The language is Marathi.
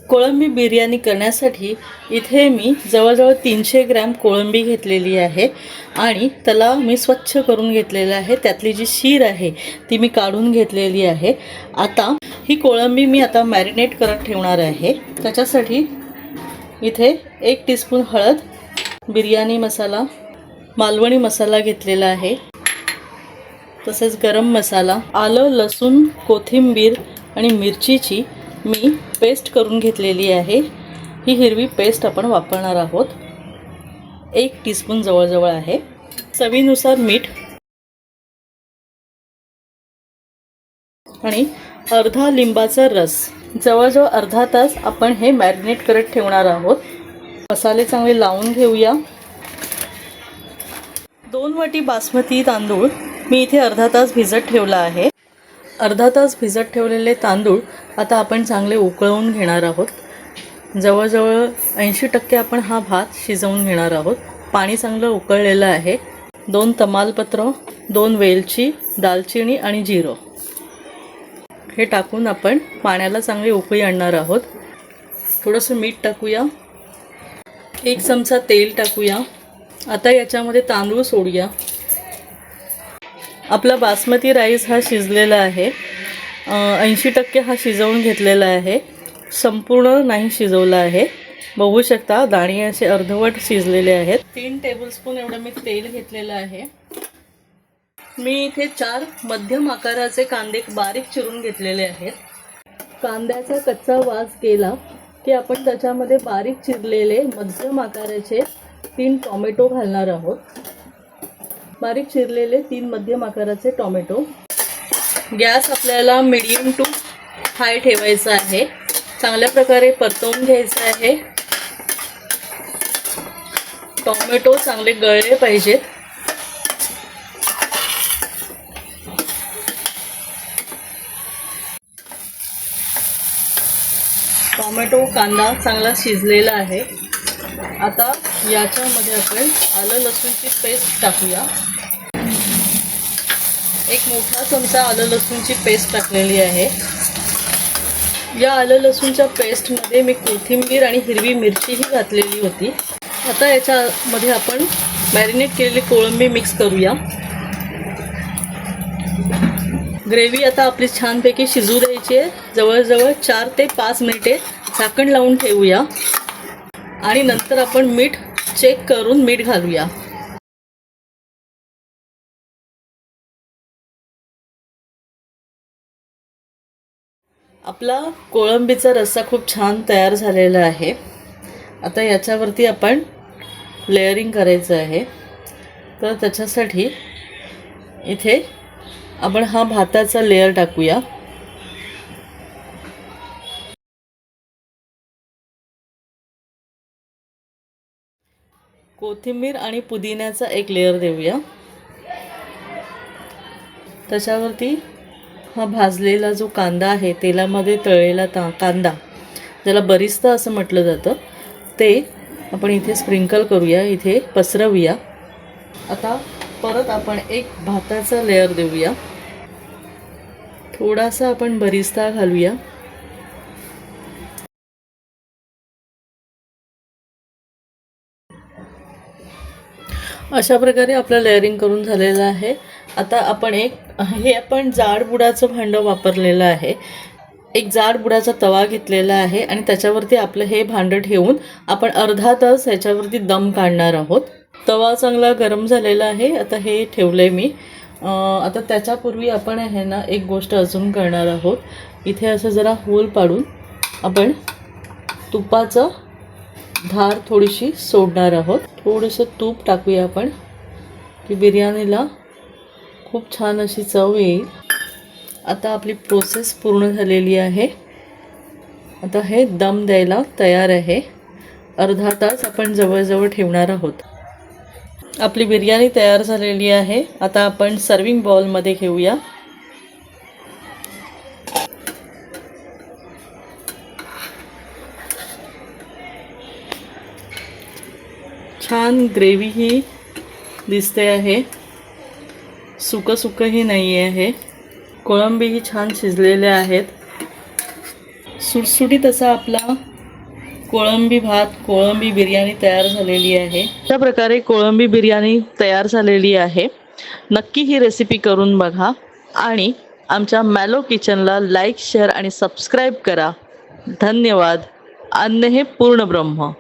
कोळंबी बिर्याणी करण्यासाठी इथे मी जवळजवळ 300 ग्रॅम कोळंबी घेतलेली आहे आणि त्याला मी स्वच्छ करून घेतलेलं आहे। त्यातली जी शीर आहे ती मी काढून घेतलेली आहे। आता ही कोळंबी मी आता मॅरिनेट करत ठेवणार आहे। त्याच्यासाठी इथे 1 टीस्पून हळद, बिर्याणी मसाला, मालवणी मसाला घेतलेला आहे, तसेच गरम मसाला, आलं, लसूण, कोथिंबीर आणि मिरचीची मी पेस्ट करून घेतलेली आहे। ही हिरवी पेस्ट आपण वापरणार आहोत। 1 टीस्पून जवळजवळ आहे। चवीनुसार मीठ आणि अर्धा लिंबाचा रस। जवळजवळ अर्धा तास आपण हे मॅरिनेट करत ठेवणार आहोत। मसाले चांगले लावून घेऊया। 2 वाटी बासमती तांदूळ मी इथे अर्धा तास भिजत ठेवला आहे। अर्धा तास भिजत ठेवलेले तांदूळ आता आपण चांगले उकळवून घेणार आहोत। जवळजवळ 80% आपण हा भात शिजवून घेणार आहोत। पाणी चांगलं उकळलेलं आहे। 2 तमालपत्र, 2 वेलची, दालचिनी आणि जिरं हे टाकून आपण पाण्याला चांगली उकळी आणणार आहोत। थोडंसं मीठ टाकूया, 1 चमचा तेल टाकूया। आता याच्यामध्ये तांदूळ सोडूया। आपला बासमती राईस हा शिजलेला आहे। 80% हा शिजवून घेतलेला आहे, संपूर्ण नाही शिजवला आहे। बघू शकता दाणे असे अर्धवट शिजलेले आहेत। 3 टेबलस्पून एवढं मी तेल घेतलेलं आहे। मी इथे 4 मध्यम आकाराचे कांदे बारीक चिरून घेतलेले आहेत। कांद्याचा कच्चा वास गेला की आपण त्याच्यामध्ये बारीक चिरलेले मध्यम आकाराचे 3 टोमॅटो घालणार आहोत। बारीक चिरलेले 3 मध्यम आकाराचे टोमॅटो। गॅस आपल्याला मीडियम टू हाय ठेवायचा आहे। चांगल्या प्रकारे परतवून घ्यायचं आहे। टोमॅटो चांगले गळले पाहिजेत। टोमॅटो कांदा चांगला शिजलेला आहे। आता याच्यामध्ये आपण आलं लसूणची पेस्ट टाकूया। 1 मोठा चमचा आलं लसूणची पेस्ट टाकलेली आहे। या आलं लसूणच्या पेस्टमध्ये मी कोथिंबीर आणि हिरवी मिरचीही घातलेली होती। आता याच्यामध्ये आपण मॅरिनेट केलेली कोळंबी मिक्स करूया। ग्रेव्ही आता आपली छानपैकी शिजू द्यायची आहे। जवळजवळ 4 ते 5 मिनिटे झाकण लावून ठेवूया आणि नंतर आपण मीठ चेक करून मीठ घालूया। आपला कोळंबीचा रस्सा खूप छान तयार झालेला आहे। आता याच्यावरती आपण लेयरिंग करायचं आहे। तर त्याच्यासाठी इथे आपण हा भाताचा लेयर टाकूया। कोथिंबीर आणि पुदिन्याचा 1 लेयर देऊया। त्याच्यावरती हा भाजलेला जो कांदा आहे, तेलामध्ये तळलेला कांदा, ज्याला बरिस्ता असं म्हटलं जातं, ते आपण इथे स्प्रिंकल करूया, इथे पसरवूया। आता परत आपण 1 भाताचा लेयर देऊया। थोडासा आपण बरिस्ता घालूया। अशा प्रकारे आपलं लेयरिंग करून झालेलं आहे। आता आपण हे आपण जाड बुडाचं भांडं वापरलेलं आहे। 1 जाड बुडाचा तवा घेतलेला आहे आणि त्याच्यावरती आपलं हे भांडं ठेवून आपण अर्धा तास याच्यावरती दम काढणार आहोत। तवा चांगला गरम झालेला आहे। आता हे ठेवलंय मी। आता त्याच्यापूर्वी आपण आहे ना एक गोष्ट अजून करणार आहोत। इथे असं जरा होल पाडून आपण तुपाचं धार थोडीशी सोडणार आहोत। थोडंसं तूप टाकूया आपण की बिर्याणीला खूप छान अशी चव येईल। आता आपली प्रोसेस पूर्ण झालेली आहे। आता हे दम द्यायला तयार आहे। अर्धा तास आपण जवळजवळ ठेवणार आहोत। आपली बिर्याणी तयार झालेली आहे। आता आपण सर्विंग बाउलमध्ये घेऊया। छान ग्रेव्ही ही दिसते आहे, सुकंही नाही आहे। कोळंबीही छान शिजलेल्या आहेत। सुटसुटीत असा आपला कोळंबी भात, कोळंबी बिर्याणी तयार झालेली आहे. अशा प्रकारे कोळंबी बिर्याणी तयार झालेली आहे. नक्की ही रेसिपी करून बघा आणि आमच्या मॅलो किचनला लाईक, शेअर आणि सबस्क्राईब करा. धन्यवाद. अन्न हे पूर्ण ब्रह्म.